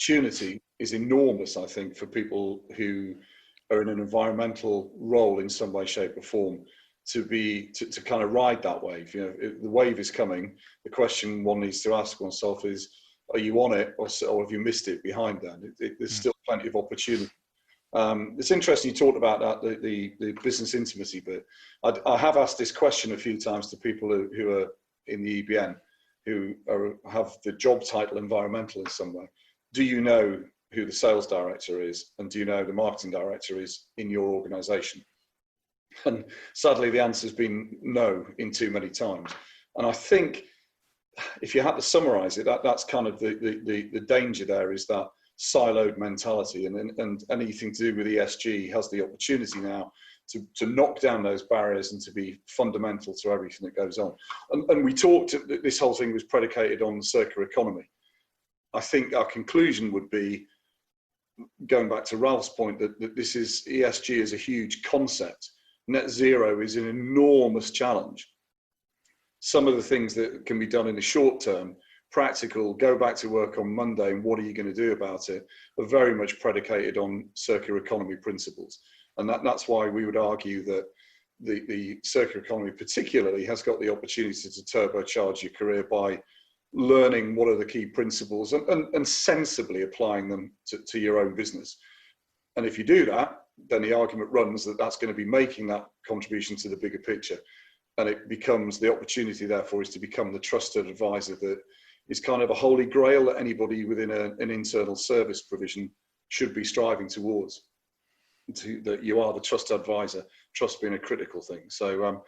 opportunity is enormous, I think, for people who are in an environmental role in some way, shape or form, to kind of ride that wave. You know, the wave is coming. The question one needs to ask oneself is, are you on it, or have you missed it behind that? There's still plenty of opportunity. It's interesting you talked about that, the business intimacy bit. I have asked this question a few times to people who are in the EBN, who have the job title environmental in some way. Do you know who the sales director is, and do you know the marketing director is in your organization? And sadly, the answer's been no in too many times. And I think if you had to summarize it, that's kind of the danger there, is that siloed mentality, and anything to do with ESG has the opportunity now to knock down those barriers and to be fundamental to everything that goes on. And we talked, this whole thing was predicated on the circular economy. I think our conclusion would be, going back to Ralph's point, that this is, ESG is a huge concept. Net zero is an enormous challenge. Some of the things that can be done in the short term, practical, go back to work on Monday and what are you going to do about it, are very much predicated on circular economy principles. And that's why we would argue that the circular economy particularly has got the opportunity to turbocharge your career by learning what are the key principles and sensibly applying them to your own business. And if you do that, then the argument runs that that's going to be making that contribution to the bigger picture. And it becomes, the opportunity therefore is to become the trusted advisor that is kind of a holy grail that anybody within an internal service provision should be striving towards, that you are the trusted advisor, trust being a critical thing. So